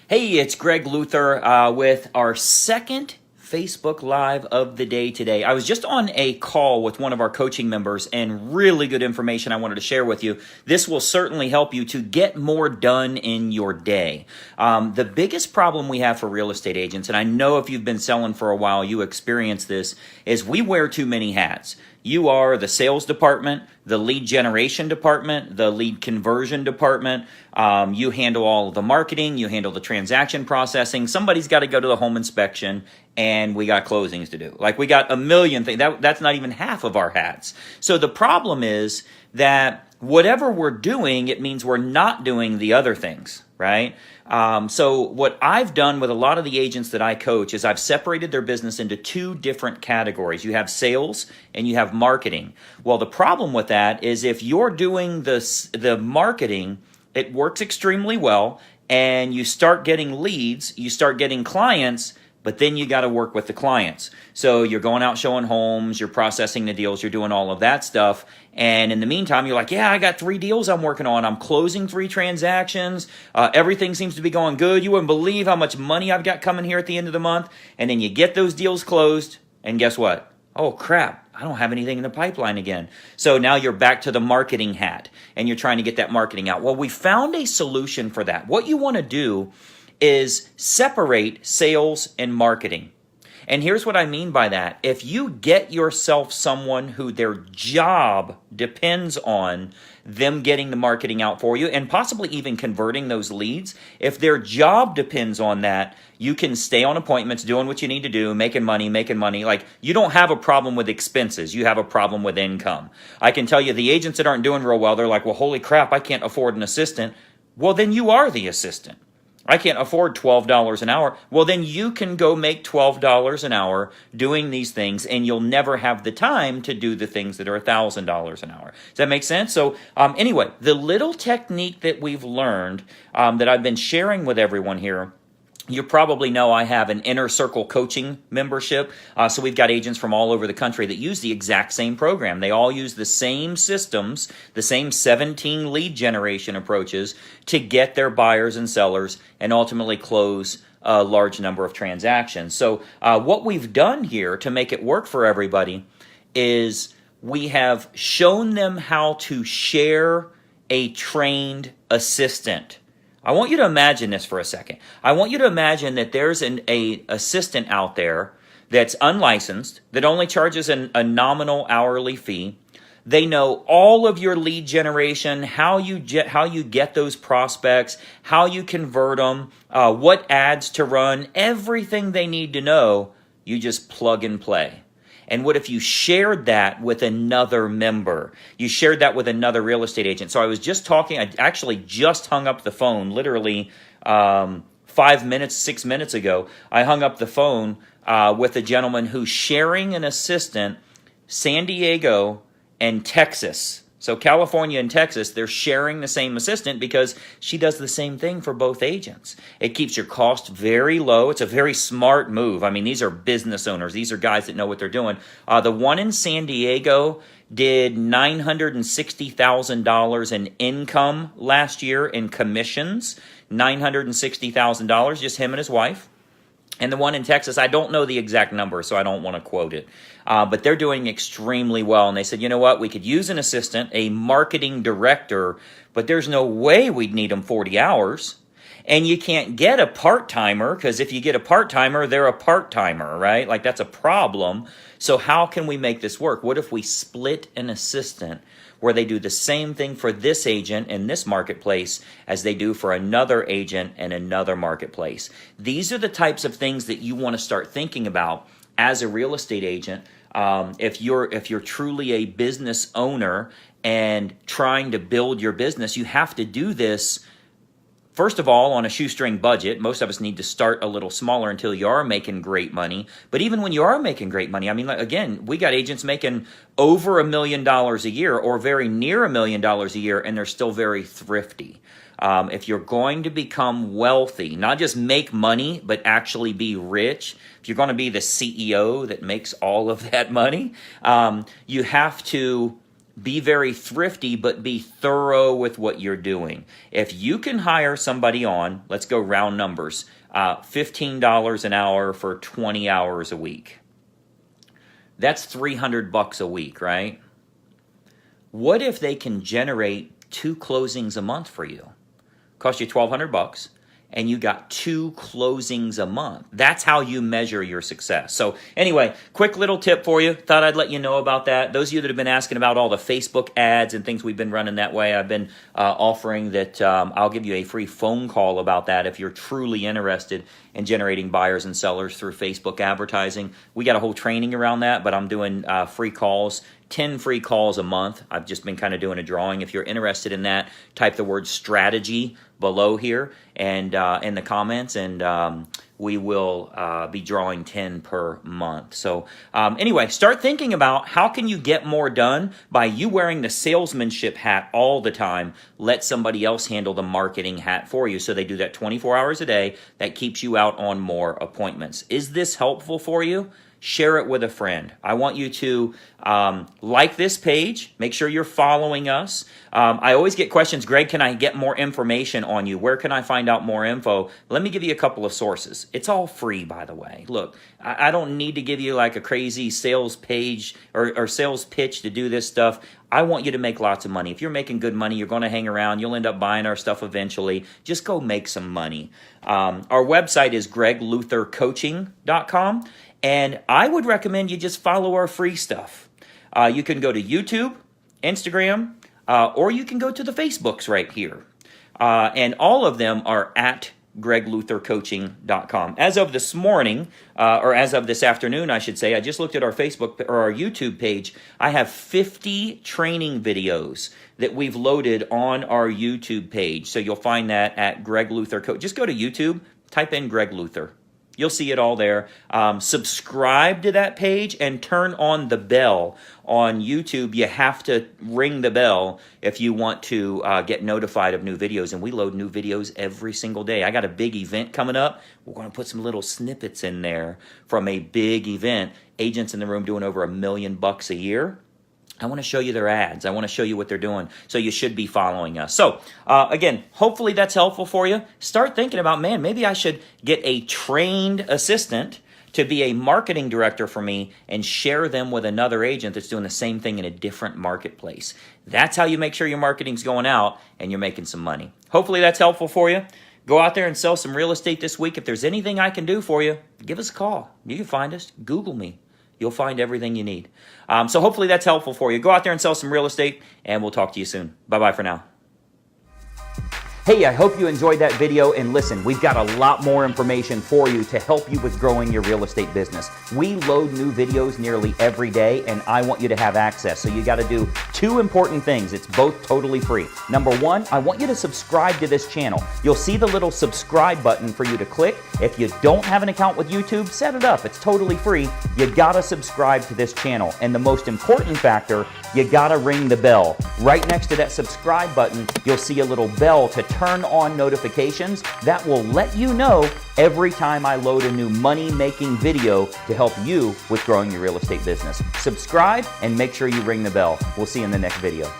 Hey, it's Greg Luther with our second Facebook Live of the day today. I was just on a call with one of our coaching members and really good information I wanted to share with you. This will certainly help you to get more done in your day. The biggest problem we have for real estate agents, and I know if you've been selling for a while, you experience this, is we wear too many hats. You are the sales department, the lead generation department, the lead conversion department. You handle all of the marketing. You handle the transaction processing. Somebody's got to go to the home inspection, and we got closings to do. Like we got a million things. That's not even half of our hats. So the problem is that whatever we're doing, it means we're not doing the other things, right? So what I've done with a lot of the agents that I coach is I've separated their business into two different categories. You have sales and you have marketing. Well, the problem with that is if you're doing the marketing, it works extremely well, and you start getting leads, you start getting clients, but then you got to work with the clients. So you're going out showing homes, you're processing the deals, you're doing all of that stuff. And in the meantime, you're like, yeah, I got 3 deals I'm working on. I'm closing 3 transactions. Everything seems to be going good. You wouldn't believe how much money I've got coming here at the end of the month. And then you get those deals closed, and guess what? Oh, crap. I don't have anything in the pipeline again. So now you're back to the marketing hat, and you're trying to get that marketing out. Well, we found a solution for that. What you want to do is separate sales and marketing. And here's what I mean by that. If you get yourself someone who their job depends on them getting the marketing out for you and possibly even converting those leads, if their job depends on that, you can stay on appointments doing what you need to do, making money. Like, you don't have a problem with expenses. You have a problem with income. I can tell you the agents that aren't doing real well, they're like, well, holy crap, I can't afford an assistant. Well, then you are the assistant. I can't afford $12 an hour. Well, then you can go make $12 an hour doing these things, and you'll never have the time to do the things that are $1,000 an hour. Does that make sense? So anyway, the little technique that we've learned that I've been sharing with everyone here, you probably know I have an Inner Circle coaching membership. So we've got agents from all over the country that use the exact same program. They all use the same systems, the same 17 lead generation approaches to get their buyers and sellers and ultimately close a large number of transactions. So what we've done here to make it work for everybody is we have shown them how to share a trained assistant. I want you to imagine this for a second. I want you to imagine that there's an assistant out there that's unlicensed, that only charges a nominal hourly fee. They know all of your lead generation, how you get those prospects, how you convert them, what ads to run, everything they need to know. You just plug and play. And what if you shared that with another member? You shared that with another real estate agent. So I was just talking, I actually just hung up the phone literally 6 minutes ago. I hung up the phone with a gentleman who's sharing an assistant, San Diego and Texas. So California and Texas, they're sharing the same assistant because she does the same thing for both agents. It keeps your cost very low. It's a very smart move. I mean, these are business owners. These are guys that know what they're doing. The one in San Diego did $960,000 in income last year in commissions. $960,000, just him and his wife. And the one in Texas, I don't know the exact number, so I don't want to quote it. But they're doing extremely well. And they said, you know what? We could use an assistant, a marketing director, but there's no way we'd need them 40 hours. And you can't get a part-timer, because if you get a part-timer, they're a part-timer, right? Like, that's a problem. So how can we make this work? What if we split an assistant where they do the same thing for this agent in this marketplace as they do for another agent in another marketplace? These are the types of things that you want to start thinking about as a real estate agent. If you're truly a business owner and trying to build your business, you have to do this. First of all, on a shoestring budget. Most of us need to start a little smaller until you are making great money. But even when you are making great money, I mean, again, we got agents making over $1 million a year or very near $1 million a year, and they're still very thrifty. If you're going to become wealthy, not just make money, but actually be rich, if you're going to be the CEO that makes all of that money, you have to be very thrifty, but be thorough with what you're doing. If you can hire somebody on, let's go round numbers, $15 an hour for 20 hours a week. That's $300 a week, right? What if they can generate 2 closings a month for you? Cost you $1,200. And you got 2 closings a month. That's how you measure your success. So anyway, quick little tip for you. Thought I'd let you know about that. Those of you that have been asking about all the Facebook ads and things we've been running that way, I've been offering that I'll give you a free phone call about that if you're truly interested in generating buyers and sellers through Facebook advertising. We got a whole training around that, but I'm doing free calls. 10 free calls a month. I've just been kind of doing a drawing. If you're interested in that, type the word strategy below here and in the comments, and we will be drawing 10 per month. So anyway, start thinking about how can you get more done by you wearing the salesmanship hat all the time. Let somebody else handle the marketing hat for you, so they do that 24 hours a day. That keeps you out on more appointments. Is this helpful for you? Share it with a friend. I want you to like this page. Make sure you're following us. I always get questions, Greg, can I get more information on you? Where can I find out more info? Let me give you a couple of sources. It's all free, by the way. Look, I don't need to give you like a crazy sales page or sales pitch to do this stuff. I want you to make lots of money. If you're making good money, you're going to hang around. You'll end up buying our stuff eventually. Just go make some money. Our website is gregluthercoaching.com. And I would recommend you just follow our free stuff. You can go to YouTube, Instagram, or you can go to the Facebooks right here. And all of them are at gregluthercoaching.com. As of this morning, or as of this afternoon, I should say, I just looked at our Facebook or our YouTube page. I have 50 training videos that we've loaded on our YouTube page. So you'll find that at Greg Luther Coach. Just go to YouTube, type in Greg Luther. You'll see it all there. Subscribe to that page and turn on the bell. On YouTube, you have to ring the bell if you want to get notified of new videos. And we load new videos every single day. I got a big event coming up. We're going to put some little snippets in there from a big event. Agents in the room doing over $1 million a year. I want to show you their ads. I want to show you what they're doing. So you should be following us. So again, hopefully that's helpful for you. Start thinking about, man, maybe I should get a trained assistant to be a marketing director for me and share them with another agent that's doing the same thing in a different marketplace. That's how you make sure your marketing's going out and you're making some money. Hopefully that's helpful for you. Go out there and sell some real estate this week. If there's anything I can do for you, give us a call. You can find us. Google me. You'll find everything you need. So hopefully that's helpful for you. Go out there and sell some real estate, and we'll talk to you soon. Bye-bye for now. Hey, I hope you enjoyed that video, and listen, we've got a lot more information for you to help you with growing your real estate business. We load new videos nearly every day, and I want you to have access. So you got to do 2 important things. It's both totally free. Number 1, I want you to subscribe to this channel. You'll see the little subscribe button for you to click. If you don't have an account with YouTube, set it up. It's totally free. You got to subscribe to this channel. And the most important factor, you got to ring the bell. Right next to that subscribe button, you'll see a little bell to turn on notifications. That will let you know every time I load a new money-making video to help you with growing your real estate business. Subscribe and make sure you ring the bell. We'll see you in the next video.